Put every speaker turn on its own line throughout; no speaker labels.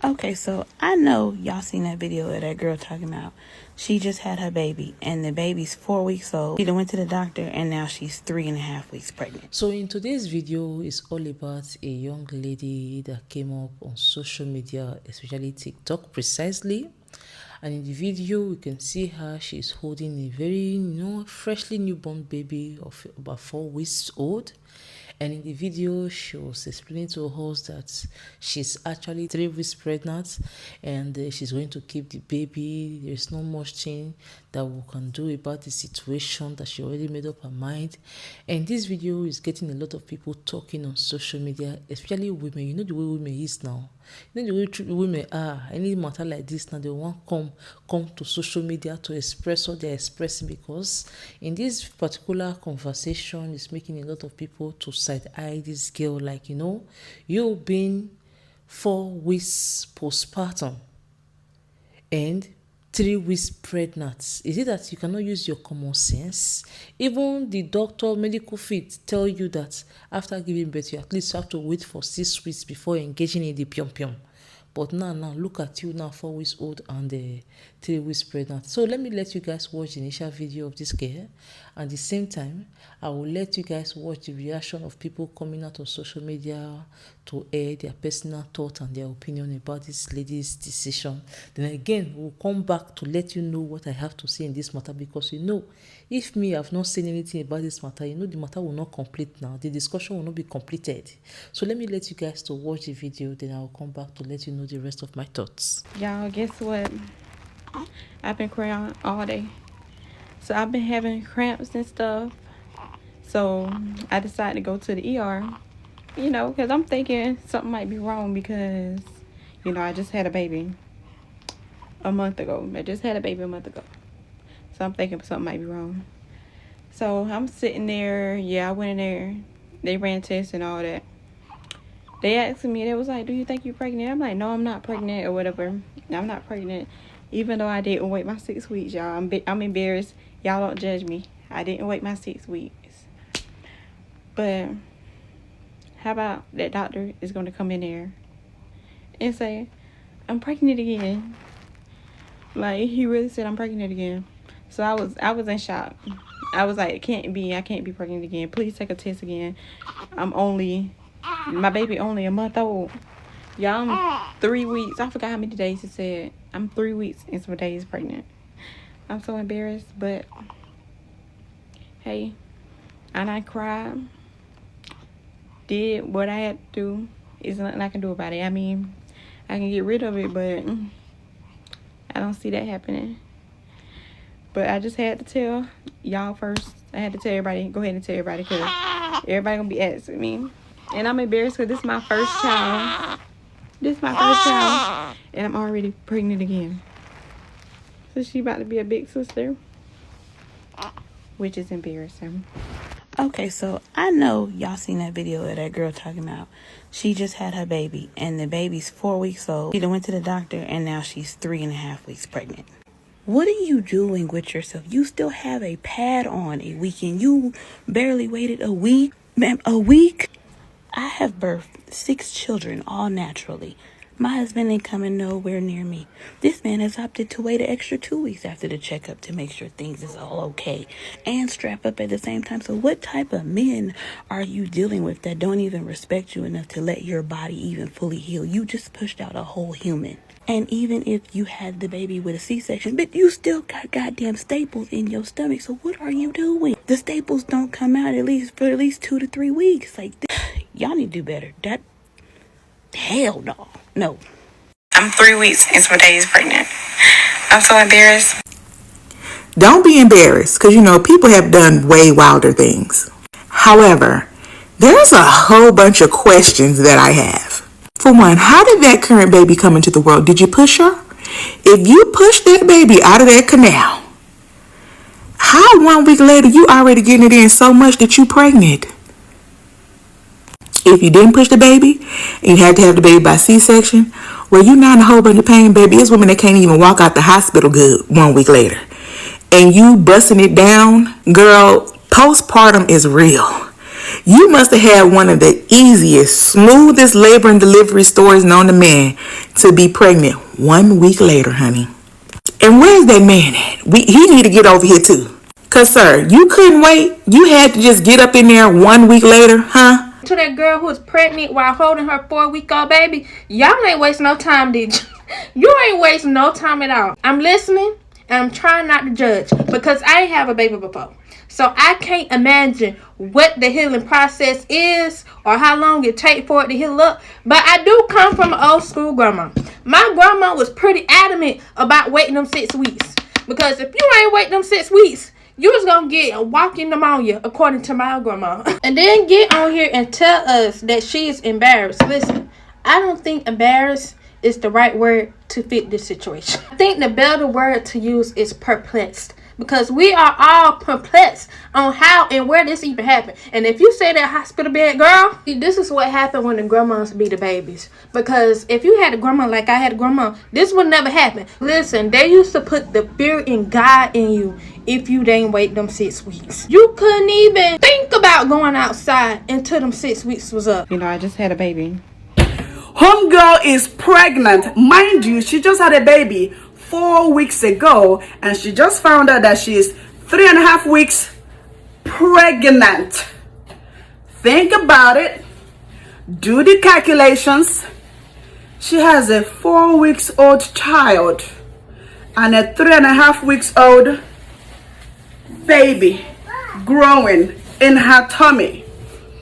Okay, so I know y'all seen that video of that girl talking about she just had her baby and the baby's 4 weeks old. She done went to the doctor and now she's 3.5 weeks pregnant.
So in today's video is all about a young lady that came up on social media, especially TikTok precisely. And in the video, we can see her. She's holding a very, freshly newborn baby of about 4 weeks old. And in the video, she was explaining to us that she's actually 3 weeks pregnant and she's going to keep the baby. There's no much thing that we can do about the situation, that she already made up her mind. And this video is getting a lot of people talking on social media, especially women. You know the way women is now. You know the way women are. Any matter like this now, they want come to social media to express what they're expressing, because in this particular conversation, it's making a lot of people to side-eye this girl, like, you've been 4 weeks postpartum and 3 weeks pregnant. Is it that you cannot use your common sense? Even the doctor, medical field tell you that after giving birth, you at least have to wait for 6 weeks before engaging in the pium. But now, look at you now, 4 weeks old and 3 weeks pregnant. So let me let you guys watch the initial video of this girl. At the same time, I will let you guys watch the reaction of people coming out on social media to air their personal thoughts and their opinion about this lady's decision. Then again, we'll come back to let you know what I have to say in this matter, because if me, I've not seen anything about this matter, the matter will not complete now. The discussion will not be completed. So let me let you guys to watch the video, then I'll come back to let you know the rest of my thoughts.
Y'all, guess what? I've been crying all day. So I've been having cramps and stuff. So I decided to go to the ER, because I'm thinking something might be wrong, because, I just had a baby a month ago. So I'm thinking something might be wrong. So I'm sitting there. Yeah, I went in there. They ran tests and all that. They asked me, they was like, do you think you're pregnant? I'm like, no, I'm not pregnant or whatever. I'm not pregnant. Even though I didn't wait my 6 weeks, y'all. I'm embarrassed. Y'all don't judge me. I didn't wait my 6 weeks. But how about that doctor is going to come in there and say, I'm pregnant again. Like, he really said I'm pregnant again. So I was in shock. I was like, I can't be pregnant again. Please take a test again. My baby only a month old. Y'all, I'm 3 weeks. I forgot how many days he said. I'm 3 weeks and some days pregnant. I'm so embarrassed, but hey, I cried. Did what I had to do. There's nothing I can do about it. I mean, I can get rid of it, but I don't see that happening. But I just had to tell y'all first. I had to tell everybody. Go ahead and tell everybody, because everybody gonna be asking me. And I'm embarrassed because this is my first child. And I'm already pregnant again. So she about to be a big sister, which is embarrassing.
Okay, so I know y'all seen that video of that girl talking about she just had her baby and the baby's 4 weeks old. She done went to the doctor and now she's 3.5 weeks pregnant. What are you doing with yourself? You still have a pad on a weekend. You barely waited a week. Ma'am, a week? I have birthed 6 children, all naturally. My husband ain't coming nowhere near me. This man has opted to wait an extra 2 weeks after the checkup to make sure things is all okay and strap up at the same time. So what type of men are you dealing with that don't even respect you enough to let your body even fully heal? You just pushed out a whole human. And even if you had the baby with a C-section, but you still got goddamn staples in your stomach. So what are you doing? The staples don't come out for at least 2 to 3 weeks. Like, y'all need to do better. Hell no. No.
I'm 3 weeks and some days pregnant. I'm so embarrassed.
Don't be embarrassed, because people have done way wilder things. However, there's a whole bunch of questions that I have. For one, how did that current baby come into the world? Did you push her? If you pushed that baby out of that canal, how 1 week later you already getting it in so much that you pregnant? If you didn't push the baby and you had to have the baby by C-section, well, you're not in a whole bunch of pain, baby. It's women that can't even walk out the hospital good 1 week later. And you busting it down, girl, postpartum is real. You must have had one of the easiest, smoothest labor and delivery stories known to man to be pregnant 1 week later, honey. And where's that man at? He need to get over here too. Cause sir, you couldn't wait. You had to just get up in there 1 week later, huh?
To that girl who was pregnant while holding her 4-week-old baby, y'all ain't wasting no time, did you? You ain't wasting no time at all. I'm listening and I'm trying not to judge because I ain't have a baby before. So I can't imagine what the healing process is or how long it take for it to heal up. But I do come from an old school grandma. My grandma was pretty adamant about waiting them 6 weeks. Because if you ain't waiting them 6 weeks, you was gonna get a walking pneumonia, according to my grandma. And then get on here and tell us that she is embarrassed. Listen, I don't think embarrassed is the right word to fit this situation. I think the better word to use is perplexed. Because we are all perplexed on how and where this even happened. And if you say that hospital bed, girl, this is what happened when the grandmas be the babies. Because if you had a grandma like I had a grandma, this would never happen. Listen, they used to put the fear in God in you if you didn't wait them 6 weeks. You couldn't even think about going outside until them 6 weeks was up.
You know, I just had a baby.
Homegirl is pregnant. Mind you, she just had a baby 4 weeks ago, and she just found out that she is 3.5 weeks pregnant. Think about it. Do the calculations. She has a 4 weeks old child and a 3.5 weeks old baby growing in her tummy.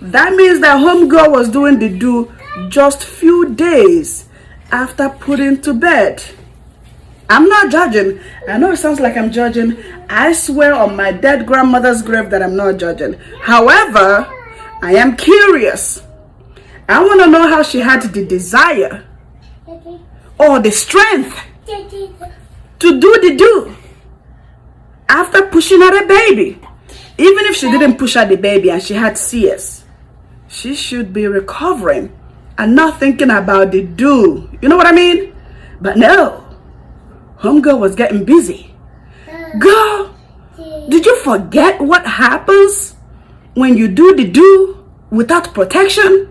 That means that homegirl was doing the do just few days after putting to bed. I'm not judging. I know it sounds like I'm judging. I swear on my dead grandmother's grave that I'm not judging. However, I am curious. I want to know how she had the desire or the strength to do the do after pushing out a baby. Even if she didn't push out the baby and she had CS, she should be recovering and not thinking about the do. You know what I mean? But no. Homegirl was getting busy. Girl, did you forget what happens when you do the do without protection?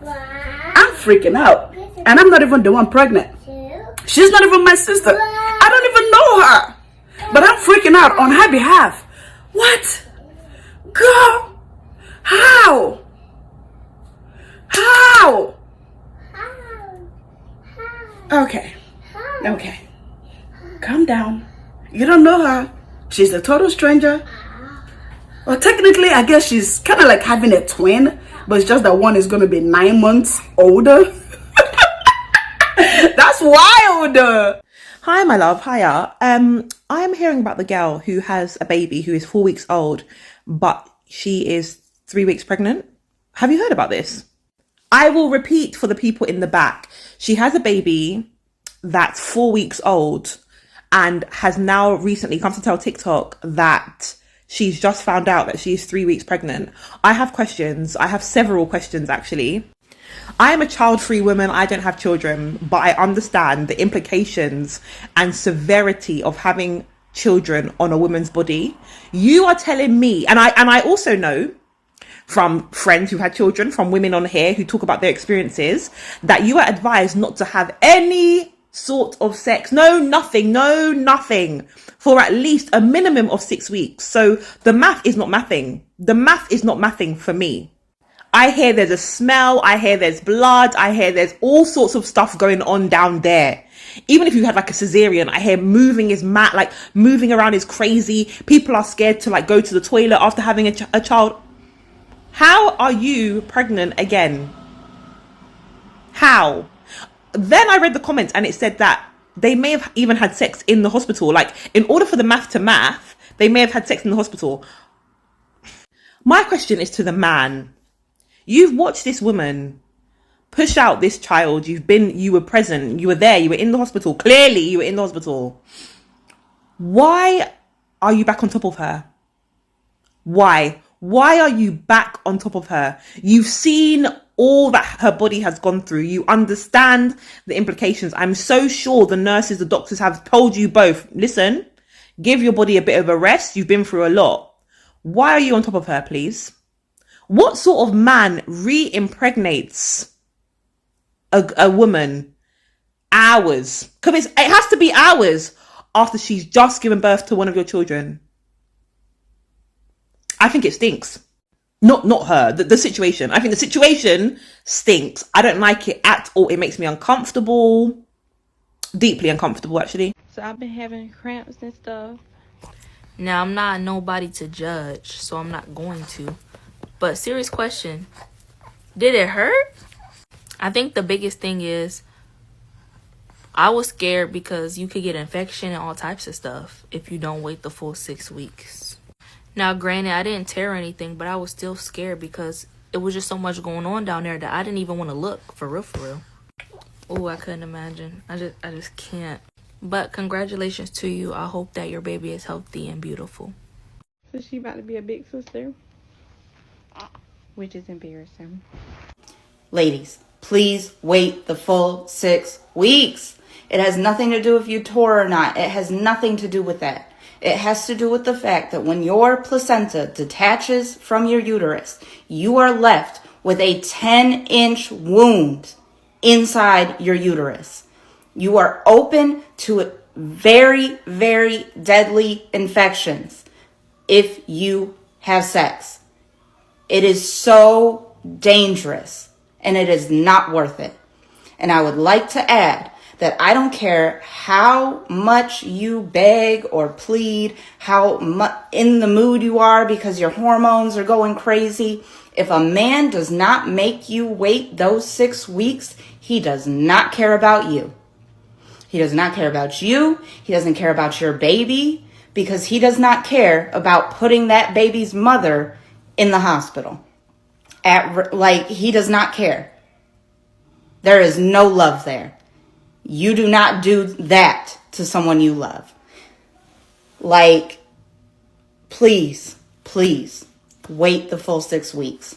I'm freaking out. And I'm not even the one pregnant. She's not even my sister. I don't even know her. But I'm freaking out on her behalf. What? Girl, how? How? Okay. Calm down. You don't know her. She's a total stranger. Well, technically, I guess she's kind of like having a twin, but it's just that one is going to be 9 months older. That's wild.
Hi, my love. Hiya. I am hearing about the girl who has a baby who is 4 weeks old, but she is 3 weeks pregnant. Have you heard about this? I will repeat for the people in the back. She has a baby that's 4 weeks old and has now recently come to tell TikTok that she's just found out that she is 3 weeks pregnant. I have questions. I have several questions, actually. I am a child-free woman. I don't have children, but I understand the implications and severity of having children on a woman's body. You are telling me, and I also know from friends who've had children, from women on here who talk about their experiences, that you are advised not to have any sort of sex, nothing for at least a minimum of 6 weeks. So the math is not mathing. The math is not mathing for me. I hear there's a smell, I hear there's blood, I hear there's all sorts of stuff going on down there. Even if you had like a cesarean, I hear moving is mad, like moving around is crazy. People are scared to like go to the toilet after having a child. How are you pregnant again? How? Then I read the comments and it said that they may have even had sex in the hospital. Like, in order for the math to math, they may have had sex in the hospital. My question is to the man. You've watched this woman push out this child. You were present. You were there. You were in the hospital. Clearly, you were in the hospital. Why are you back on top of her? Why? Why are you back on top of her? You've seen all that her body has gone through. You understand the implications. I'm so sure the nurses, the doctors have told you both, listen, give your body a bit of a rest. You've been through a lot. Why are you on top of her, please? What sort of man re-impregnates a woman hours? Because it has to be hours after she's just given birth to one of your children. I think it stinks. Not her, the situation. I think the situation stinks. I don't like it at all. It makes me uncomfortable. Deeply uncomfortable, actually.
So I've been having cramps and stuff.
Now, I'm not nobody to judge, so I'm not going to. But serious question, did it hurt? I think the biggest thing is I was scared because you could get infection and all types of stuff if you don't wait the full 6 weeks. Now, granted, I didn't tear anything, but I was still scared because it was just so much going on down there that I didn't even want to look, for real, for real. Oh, I couldn't imagine. I just can't. But congratulations to you. I hope that your baby is healthy and beautiful.
So she about to be a big sister, which is embarrassing.
Ladies, please wait the full 6 weeks. It has nothing to do if you tore or not. It has nothing to do with that. It has to do with the fact that when your placenta detaches from your uterus, you are left with a 10-inch wound inside your uterus. You are open to very, very deadly infections if you have sex. It is so dangerous and it is not worth it. And I would like to add that I don't care how much you beg or plead, how in the mood you are because your hormones are going crazy. If a man does not make you wait those 6 weeks, he does not care about you. He does not care about you. He doesn't care about your baby because he does not care about putting that baby's mother in the hospital. He does not care. There is no love there. You do not do that to someone you love. Please, please wait the full 6 weeks.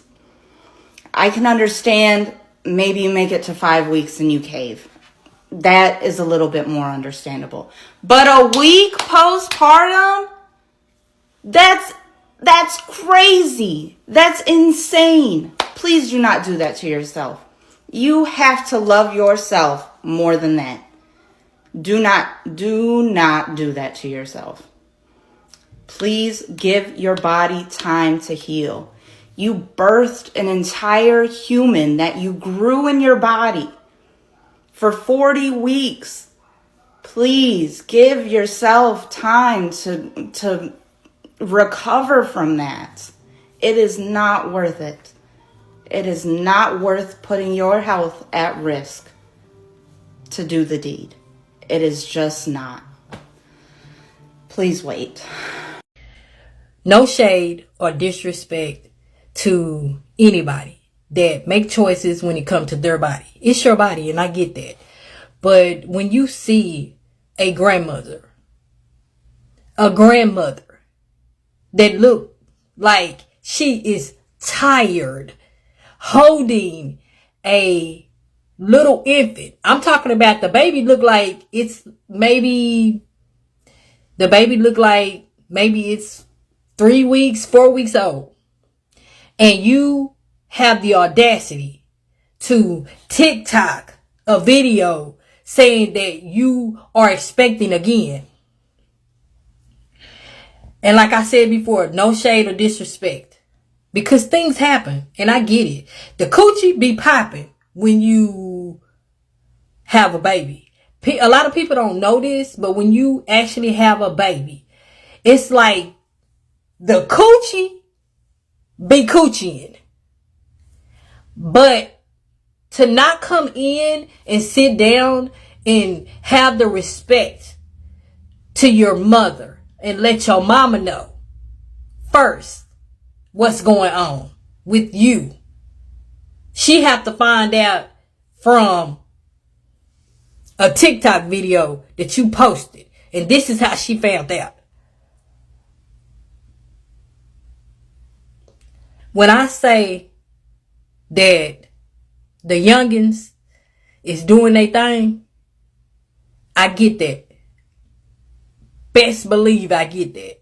I can understand maybe you make it to 5 weeks and you cave. That is a little bit more understandable. But a week postpartum? That's crazy. That's insane. Please do not do that to yourself. You have to love yourself more than that. Do not do that to yourself. Please give your body time to heal. You birthed an entire human that you grew in your body for 40 weeks. Please give yourself time to recover from that. It is not worth it. It is not worth putting your health at risk to do the deed. It is just not. Please wait.
No shade or disrespect to anybody that make choices when it comes to their body. It's your body, and I get that. But when you see a grandmother that look like she is tired holding a little infant. I'm talking about the baby look like maybe it's 3 weeks, 4 weeks old. And you have the audacity to TikTok a video saying that you are expecting again. And like I said before, no shade or disrespect. Because things happen, and I get it. The coochie be popping when you have a baby. A lot of people don't know this, but when you actually have a baby, it's like the coochie be coochieing. But to not come in and sit down and have the respect to your mother and let your mama know first what's going on with you. She have to find out from a TikTok video that you posted. And this is how she found out. When I say that the youngins is doing their thing, I get that. Best believe I get that.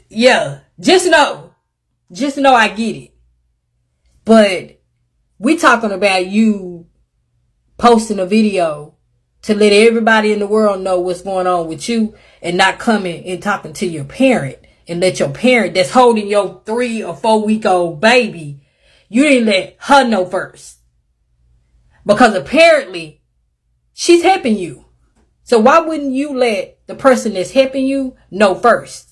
yeah, just know I get it. But we talking about you posting a video to let everybody in the world know what's going on with you and not coming and talking to your parent and let your parent that's holding your 3 or 4 week old baby, you didn't let her know first. Because apparently she's helping you. So why wouldn't you let the person that's helping you know first?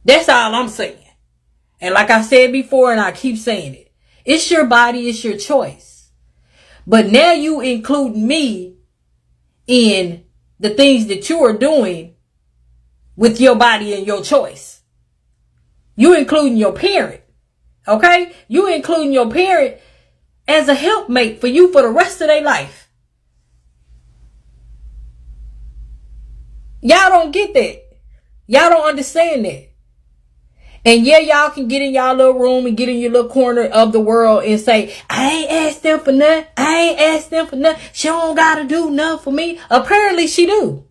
That's all I'm saying. And like I said before, and I keep saying it, it's your body, it's your choice. But now you include me in the things that you are doing with your body and your choice. You including your parent. Okay? You including your parent as a helpmate for you for the rest of their life. Y'all don't get that. Y'all don't understand that. And yeah, y'all can get in y'all little room and get in your little corner of the world and say, I ain't asked them for nothing. I ain't asked them for nothing. She don't gotta do nothing for me. Apparently she do.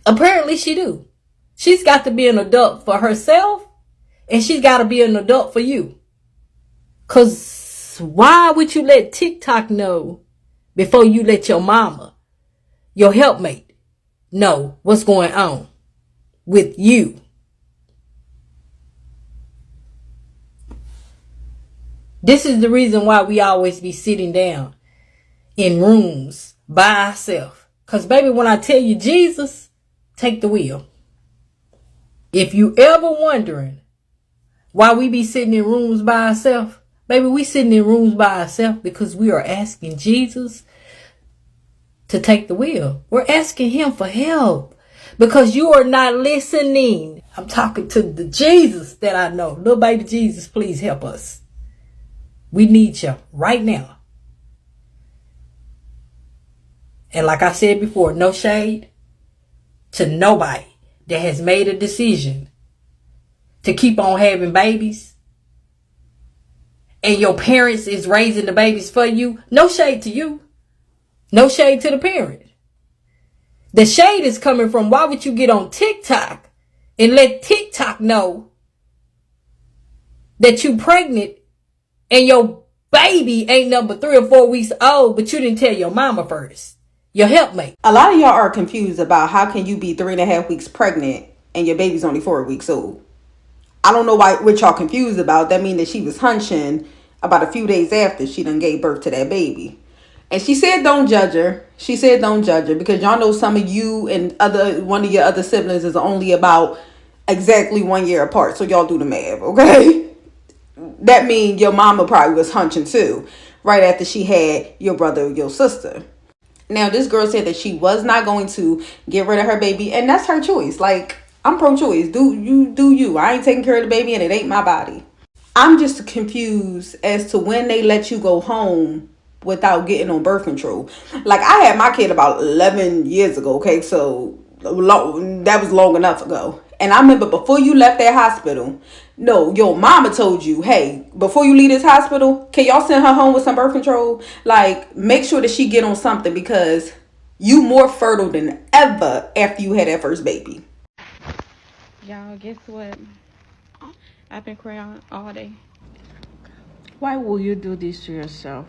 Apparently she do. She's got to be an adult for herself, and she's got to be an adult for you. Cause why would you let TikTok know before you let your mama, your helpmate, know what's going on with you? This is the reason why we always be sitting down in rooms by ourselves. Because, baby, when I tell you Jesus, take the wheel. If you ever wondering why we be sitting in rooms by ourselves, baby, we sitting in rooms by ourselves because we are asking Jesus to take the wheel. We're asking him for help because you are not listening. I'm talking to the Jesus that I know. Little baby Jesus, please help us. We need you right now. And like I said before, no shade to nobody that has made a decision to keep on having babies and your parents is raising the babies for you. No shade to you. No shade to the parent. The shade is coming from, why would you get on TikTok and let TikTok know that you pregnant and your baby ain't number 3 or 4 weeks old, but you didn't tell your mama first, your helpmate?
A lot of y'all are confused about how can you be 3.5 weeks pregnant and your baby's only 4 weeks old. I don't know what y'all confused about. That means that she was hunching about a few days after she done gave birth to that baby. And she said don't judge her. She said don't judge her because y'all know some of you and one of your other siblings is only about exactly 1 year apart. So y'all do the math, okay? That means your mama probably was hunching too, right after she had your brother or your sister. Now, this girl said that she was not going to get rid of her baby, and that's her choice. Like, I'm pro-choice. Do you. I ain't taking care of the baby, and it ain't my body. I'm just confused as to when they let you go home without getting on birth control. Like, I had my kid about 11 years ago, okay? So, that was long enough ago. And I remember before you left that hospital, no, your mama told you, hey, before you leave this hospital, can y'all send her home with some birth control? Like, make sure that she get on something because you more fertile than ever after you had that first baby.
Y'all, guess what? I've been crying all day.
Why will you do this to yourself?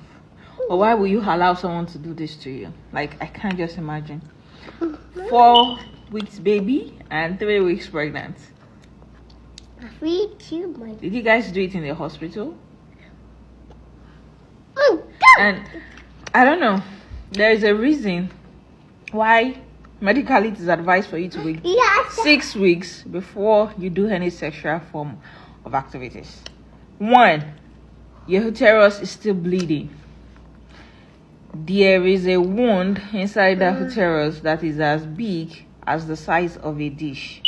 Or why will you allow someone to do this to you? Like, I can't just imagine. 4 weeks baby and 3 weeks pregnant. Did you guys do it in the hospital? And I don't know. There is a reason why medically it is advised for you to wait 6 weeks before you do any sexual form of activities. 1, your uterus is still bleeding. There is a wound inside the uterus that is as big as the size of a dish.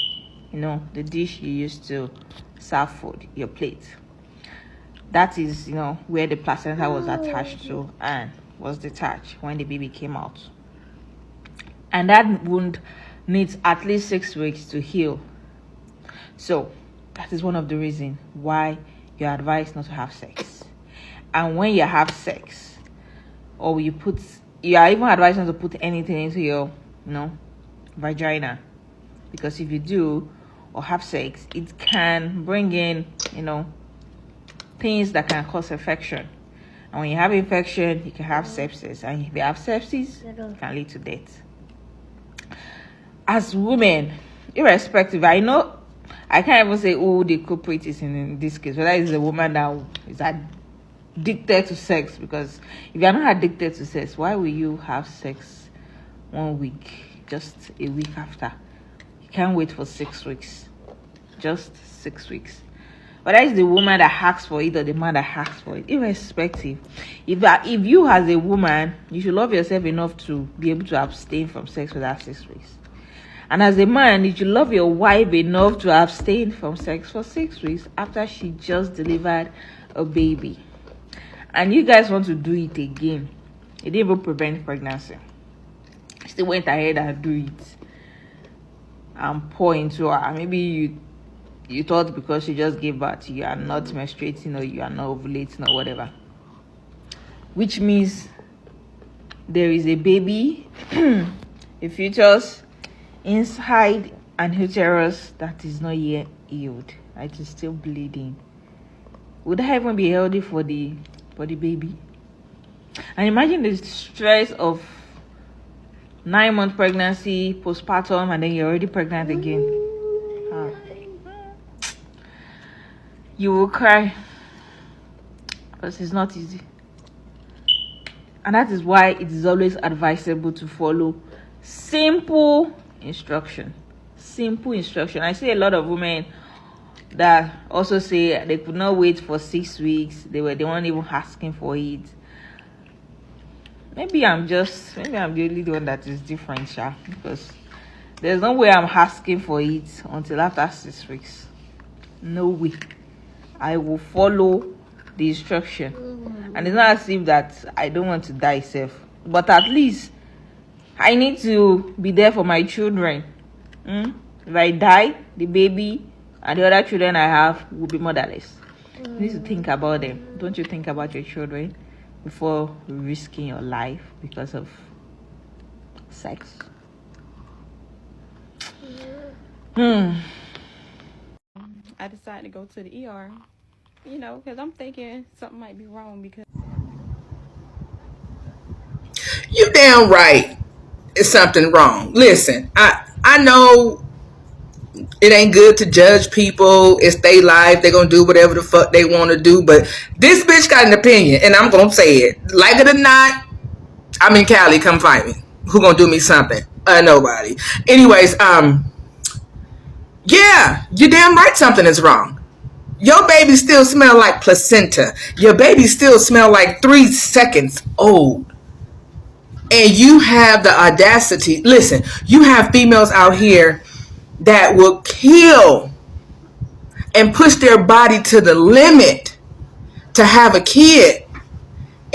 You know, the dish you use to serve food, your plate. That is, where the placenta was attached to and was detached when the baby came out. And that wound needs at least 6 weeks to heal. So, that is one of the reasons why you're advised not to have sex. And when you have sex, or you are even advised not to put anything into your, vagina. Because if you do, or have sex, it can bring in, things that can cause infection. And when you have infection, you can have sepsis. And if you have sepsis, it can lead to death. As women, irrespective, I know I can't even say who the culprit is in this case, whether it's a woman that is addicted to sex. Because if you're not addicted to sex, why will you have sex 1 week, just a week after? You can't wait for 6 weeks. Just 6 weeks. Whether it's the woman that asks for it or the man that asks for it, irrespective. If you as a woman, you should love yourself enough to be able to abstain from sex for that 6 weeks. And as a man, you should love your wife enough to abstain from sex for 6 weeks after she just delivered a baby. And you guys want to do it again. It didn't even prevent pregnancy. Still went ahead and do it. And pour into her. Maybe you thought because she just gave birth, you are not menstruating or you are not ovulating or whatever. Which means there is a baby, a fetus, inside an uterus that is not yet healed. It is still bleeding. Would that even be healthy for the baby? And imagine the stress of 9-month pregnancy, postpartum, and then you're already pregnant again. You will cry because it's not easy. And that is why it is always advisable to follow simple instruction. I see a lot of women that also say they could not wait for 6 weeks. They weren't even asking for it. Maybe I'm the only one that is different, because there's no way I'm asking for it until after 6 weeks. No way. I will follow the instruction. And it's not as if that I don't want to die safe, but at least I need to be there for my children. If I die, the baby and the other children I have will be motherless. You need to think about them. Don't you think about your children before risking your life because of sex?
I decided to go to the ER, because I'm thinking something might be wrong because
You damn right it's something wrong. Listen, I know it ain't good to judge people. It's their life. They're going to do whatever the fuck they want to do. But this bitch got an opinion, and I'm going to say it. Like it or not, I'm in Cali. Come find me. Who going to do me something? Nobody. Anyways, yeah, you're damn right something is wrong. Your baby still smell like placenta. Your baby still smell like 3 seconds old. And you have the audacity. Listen, you have females out here that will kill and push their body to the limit to have a kid.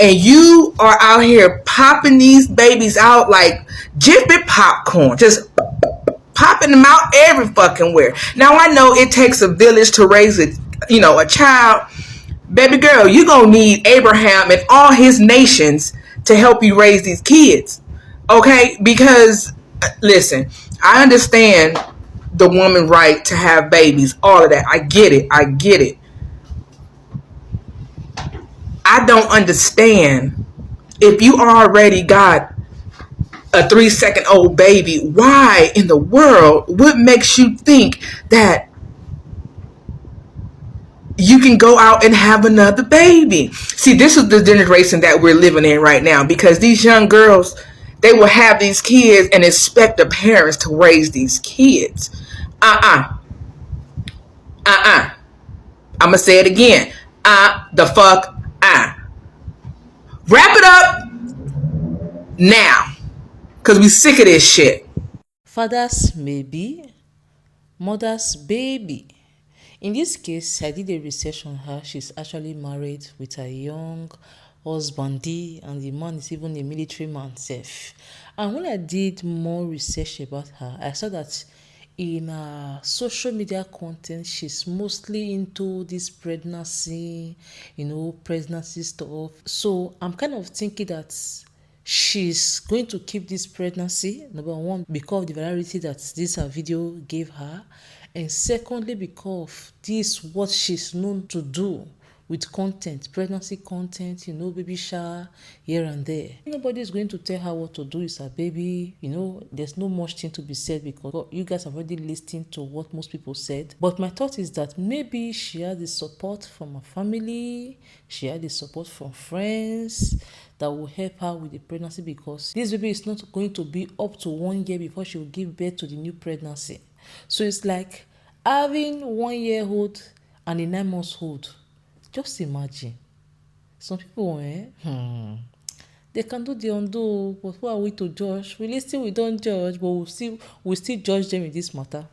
And you are out here popping these babies out like Jiffy popcorn. Just popping them out every fucking where. Now I know it takes a village to raise a child. Baby girl, you're going to need Abraham and all his nations to help you raise these kids. Okay? Because, listen, I understand the woman's right to have babies. All of that. I get it. I don't understand if you already got a 3-second-old baby, why in the world, what makes you think that you can go out and have another baby? See, this is the generation that we're living in right now, because these young girls, they will have these kids and expect the parents to raise these kids. I'm gonna say it again. The fuck. Wrap it up now, because we sick of this shit.
Father's maybe, mother's baby. In this case, I did a research on her. She's actually married with a young husband, and the man is even a military man self. And when I did more research about her, I saw that in her social media content, she's mostly into this pregnancy stuff. So I'm kind of thinking that she's going to keep this pregnancy, number one, because of the virality that this video gave her, And secondly, because of this, what she's known to do with content, pregnancy content, baby shower here and there. Nobody is going to tell her what to do. It's her baby. There's no much thing to be said because you guys have already listened to what most people said. But my thought is that maybe she had the support from her family, she had the support from friends that will help her with the pregnancy, because this baby is not going to be up to 1 year before she will give birth to the new pregnancy. So it's like having 1-year-old and a 9-month-old. Just imagine. Some people, they can do the undo, but who are we to judge? We don't judge, but we still judge them in this matter.